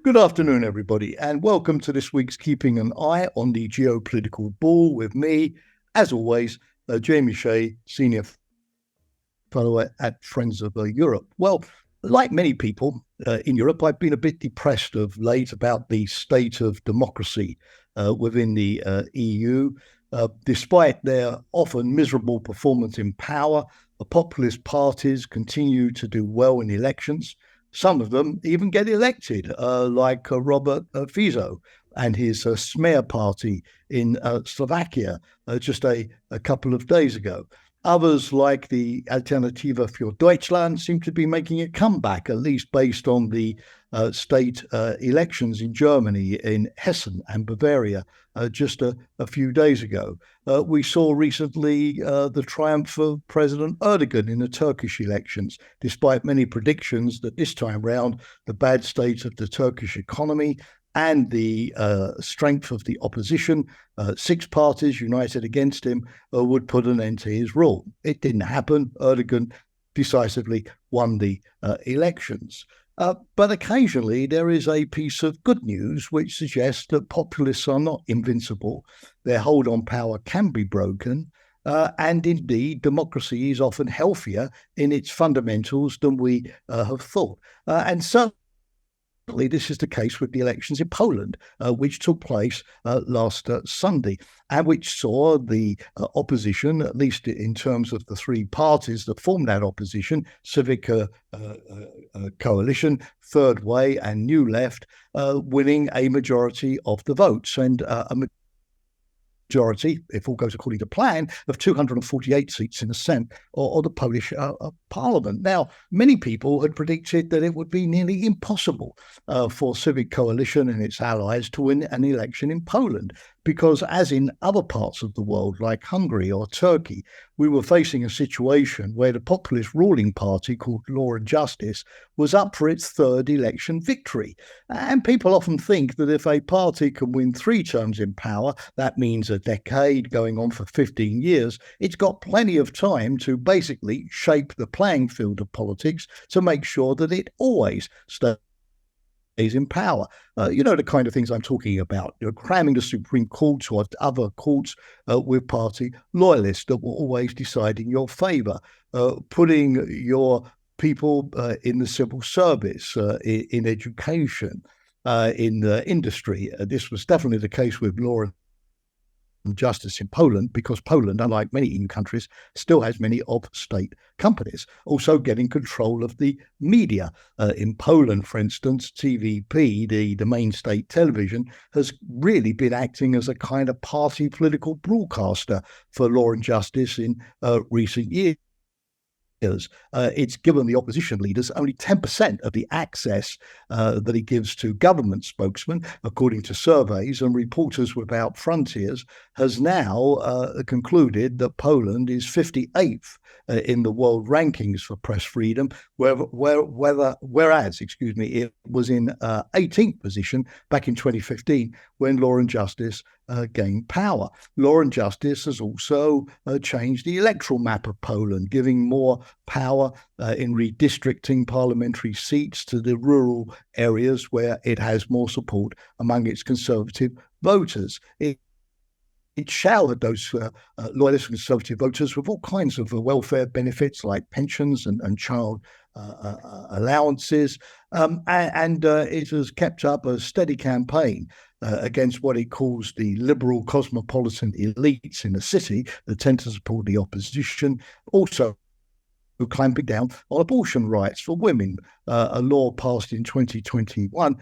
Good afternoon, everybody, and welcome to this week's Keeping an Eye on the Geopolitical Ball with me, as always, Jamie Shea, Senior Fellow at Friends of Europe. Well, like many people in Europe, I've been a bit depressed of late about the state of democracy within the EU. Despite their often miserable performance in power, the populist parties continue to do well in elections. Some of them even get elected, like Robert Fico and his SMER party in Slovakia just a couple of days ago. Others, like the Alternative für Deutschland, seem to be making a comeback, at least based on the state elections in Germany, in Hessen and Bavaria, just a few days ago. We saw recently the triumph of President Erdogan in the Turkish elections, despite many predictions that this time round the bad state of the Turkish economy and the strength of the opposition, six parties united against him, would put an end to his rule. It didn't happen. Erdogan decisively won the elections. But occasionally there is a piece of good news which suggests that populists are not invincible. Their hold on power can be broken. And indeed, democracy is often healthier in its fundamentals than we have thought. And so this is the case with the elections in Poland, which took place last Sunday, and which saw the opposition, at least in terms of the three parties that form that opposition, Civic coalition, Third Way, and New Left, winning a majority of the votes. And a majority, if all goes according to plan, of 248 seats in the Senate or the Polish Parliament. Now, many people had predicted that it would be nearly impossible for Civic Coalition and its allies to win an election in Poland, because as in other parts of the world, like Hungary or Turkey, we were facing a situation where the populist ruling party called Law and Justice was up for its third election victory. And people often think that if a party can win 3 terms in power, that means a decade going on for 15 years, it's got plenty of time to basically shape the playing field of politics to make sure that it always stays in power. The kind of things I'm talking about. Cramming the Supreme Court or other courts with party loyalists that will always decide in your favour. Putting your people in the civil service, in education, in industry. This was definitely the case with law and justice in Poland, because Poland, unlike many EU countries, still has many of-state companies. Also getting control of the media. In Poland, for instance, TVP, the main state television, has really been acting as a kind of party political broadcaster for Law and Justice in recent years. It's given the opposition leaders only 10% of the access that it gives to government spokesmen, according to surveys, and Reporters Without Frontiers has now concluded that Poland is 58th in the world rankings for press freedom, whereas it was in 18th position back in 2015 when Law and Justice gained power. Law and Justice has also changed the electoral map of Poland, giving more power in redistricting parliamentary seats to the rural areas where it has more support among its conservative voters. It showered those loyalist and conservative voters with all kinds of welfare benefits like pensions and child allowances, and it has kept up a steady campaign against what it calls the liberal cosmopolitan elites in the city that tend to support the opposition. Also clamping down on abortion rights for women. A law passed in 2021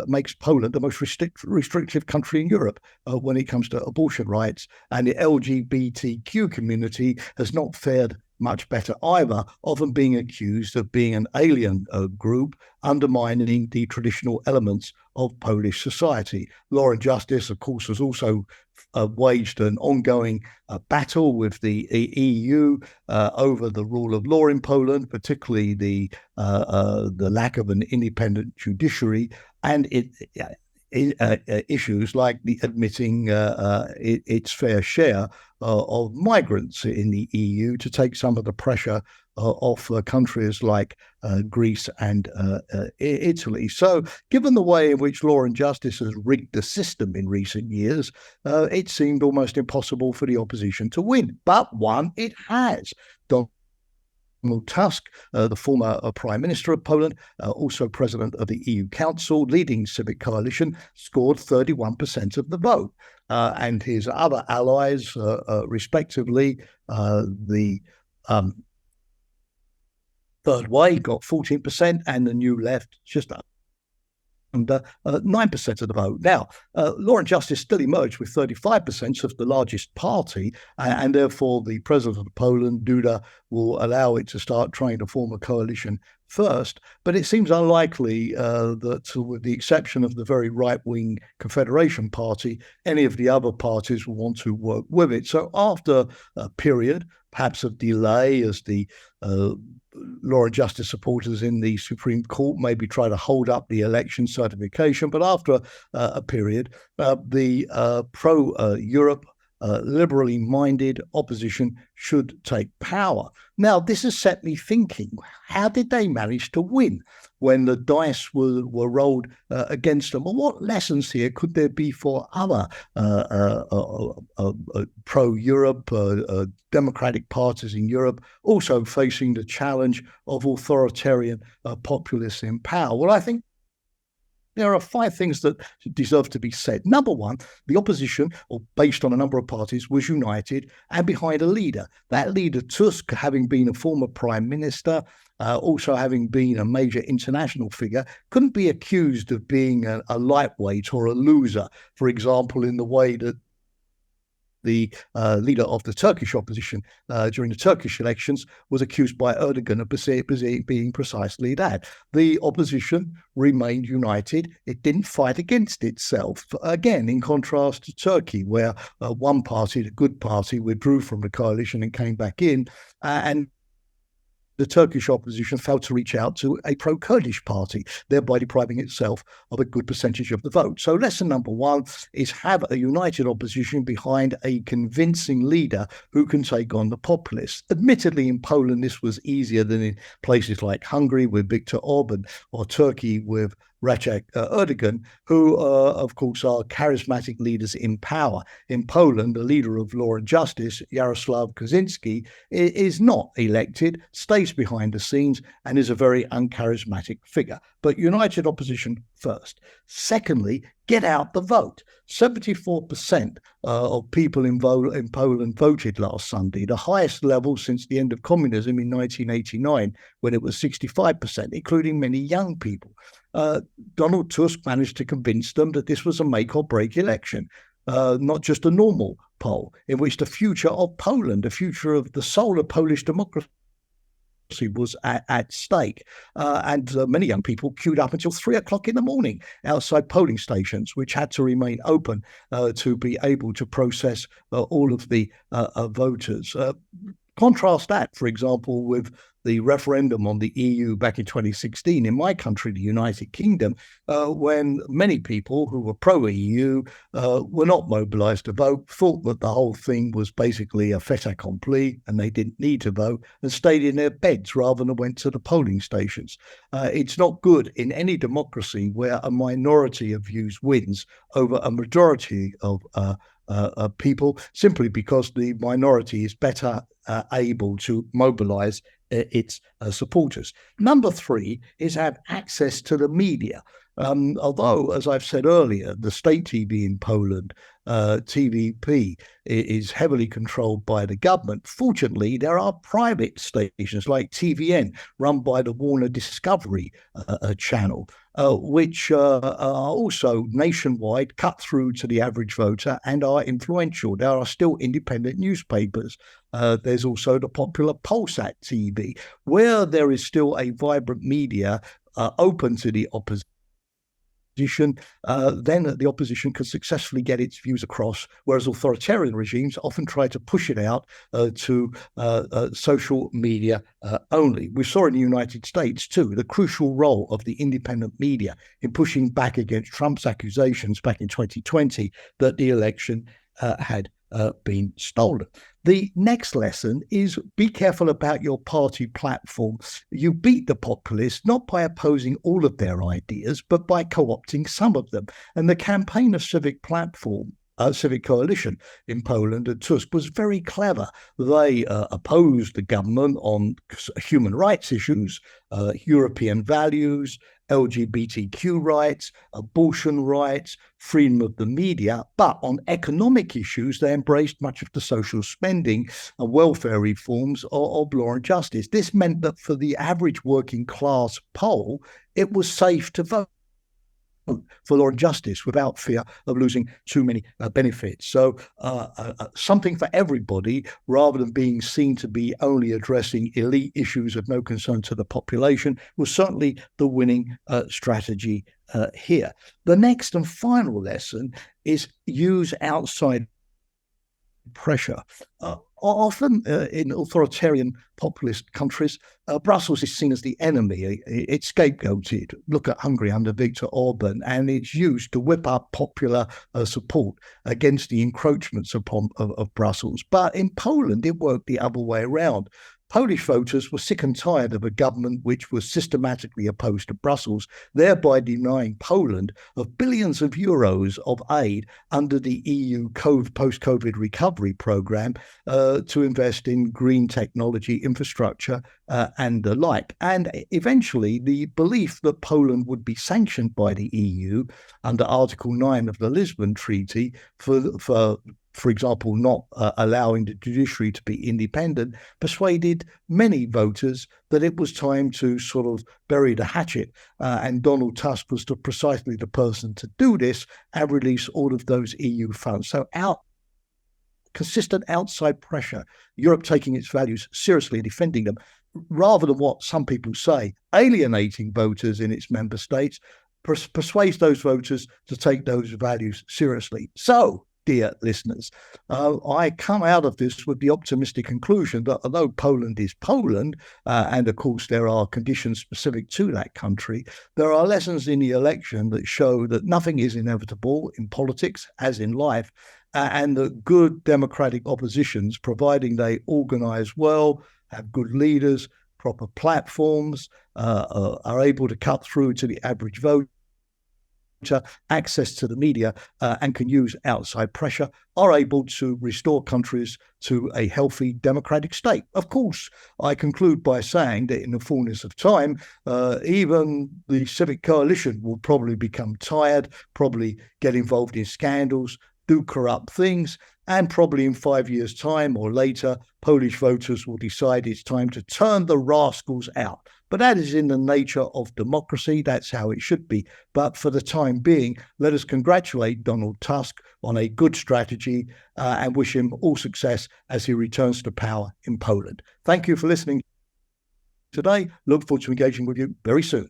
makes Poland the most restrictive country in Europe when it comes to abortion rights, and the LGBTQ community has not fared much better either, often being accused of being an alien group, undermining the traditional elements of Polish society. Law and Justice, of course, has also waged an ongoing battle with the EU over the rule of law in Poland, particularly the lack of an independent judiciary, and issues like the admitting its fair share of migrants in the EU to take some of the pressure off countries like Greece and Italy. So, given the way in which Law and Justice has rigged the system in recent years, it seemed almost impossible for the opposition to win. But one, it has. Donald Tusk, the former Prime Minister of Poland, also President of the EU Council, leading Civic coalition, scored 31% of the vote. And his other allies, respectively, the Third Way got 14%, and the New Left just under 9% of the vote. Now, Law and Justice still emerged with 35% of the largest party, and therefore the president of Poland, Duda, will allow it to start trying to form a coalition first. But it seems unlikely that, with the exception of the very right-wing Confederation Party, any of the other parties will want to work with it. So after a period, perhaps of delay, as the Law and Justice supporters in the Supreme Court maybe try to hold up the election certification. But after a period, the pro-Europe, liberally minded opposition should take power. Now, this has set me thinking, how did they manage to win when the dice were rolled against them? And what lessons here could there be for other pro-Europe, democratic parties in Europe, also facing the challenge of authoritarian populists in power? Well, I think there are 5 things that deserve to be said. Number one, the opposition, or based on a number of parties, was united and behind a leader. That leader, Tusk, having been a former prime minister, also having been a major international figure, couldn't be accused of being a lightweight or a loser, for example, in the way that the leader of the Turkish opposition during the Turkish elections was accused by Erdogan of being precisely that. The opposition remained united. It didn't fight against itself. Again, in contrast to Turkey, where one party, the Good Party, withdrew from the coalition and came back in, and the Turkish opposition failed to reach out to a pro-Kurdish party, thereby depriving itself of a good percentage of the vote. So lesson number one is have a united opposition behind a convincing leader who can take on the populists. Admittedly, in Poland, this was easier than in places like Hungary with Viktor Orban or Turkey with Recep Erdogan, who, of course, are charismatic leaders in power. In Poland, the leader of Law and Justice, Jarosław Kaczynski, is not elected, stays behind the scenes, and is a very uncharismatic figure. But united opposition first. Secondly, get out the vote. 74% of people in Poland voted last Sunday, the highest level since the end of communism in 1989, when it was 65%, including many young people. Donald Tusk managed to convince them that this was a make or break election, not just a normal poll, in which the future of Poland, the future of the soul of Polish democracy, was at stake. And many young people queued up until 3 o'clock in the morning outside polling stations, which had to remain open to be able to process all of the voters. Contrast that, for example, with the referendum on the EU back in 2016 in my country, the United Kingdom, when many people who were pro-EU were not mobilised to vote, thought that the whole thing was basically a fait accompli and they didn't need to vote, and stayed in their beds rather than went to the polling stations. It's not good in any democracy where a minority of views wins over a majority of people, simply because the minority is better able to mobilise its supporters. Number 3 is have access to the media. Although, as I've said earlier, the state TV in Poland, TVP, is heavily controlled by the government. Fortunately, there are private stations like TVN, run by the Warner Discovery channel, which are also nationwide, cut through to the average voter, and are influential. There are still independent newspapers. There's also the popular Polsat TV, where there is still a vibrant media open to the opposition. then the opposition can successfully get its views across, whereas authoritarian regimes often try to push it out to social media only. We saw in the United States, too, the crucial role of the independent media in pushing back against Trump's accusations back in 2020 that the election had been stolen. The next lesson is be careful about your party platform. You beat the populists not by opposing all of their ideas, but by co-opting some of them. And the campaign of Civic Coalition in Poland and Tusk was very clever. They opposed the government on human rights issues, European values, LGBTQ rights, abortion rights, freedom of the media. But on economic issues, they embraced much of the social spending and welfare reforms of law and justice. This meant that for the average working class Pole, it was safe to vote for law and justice without fear of losing too many benefits. So something for everybody, rather than being seen to be only addressing elite issues of no concern to the population, was certainly the winning strategy here. The next and final lesson is use outside pressure. Often in authoritarian populist countries, Brussels is seen as the enemy. It's scapegoated. Look at Hungary under Viktor Orban, and it's used to whip up popular support against the encroachments of Brussels. But in Poland, it worked the other way around. Polish voters were sick and tired of a government which was systematically opposed to Brussels, thereby denying Poland of billions of euros of aid under the EU post-COVID recovery programme to invest in green technology, infrastructure, and the like. And eventually, the belief that Poland would be sanctioned by the EU under Article 9 of the Lisbon Treaty for example, not allowing the judiciary to be independent, persuaded many voters that it was time to sort of bury the hatchet. And Donald Tusk was precisely the person to do this and release all of those EU funds. So consistent outside pressure, Europe taking its values seriously and defending them, rather than what some people say, alienating voters in its member states, persuades those voters to take those values seriously. So, dear listeners, I come out of this with the optimistic conclusion that although Poland is Poland, and of course there are conditions specific to that country, there are lessons in the election that show that nothing is inevitable in politics as in life, and that good democratic oppositions, providing they organise well, have good leaders, proper platforms, are able to cut through to the average voter, access to the media, and can use outside pressure, are able to restore countries to a healthy democratic state. Of course, I conclude by saying that in the fullness of time, even the Civic Coalition will probably become tired, probably get involved in scandals, do corrupt things, and probably in 5 years' time or later, Polish voters will decide it's time to turn the rascals out. But that is in the nature of democracy. That's how it should be. But for the time being, let us congratulate Donald Tusk on a good strategy and wish him all success as he returns to power in Poland. Thank you for listening today. Look forward to engaging with you very soon.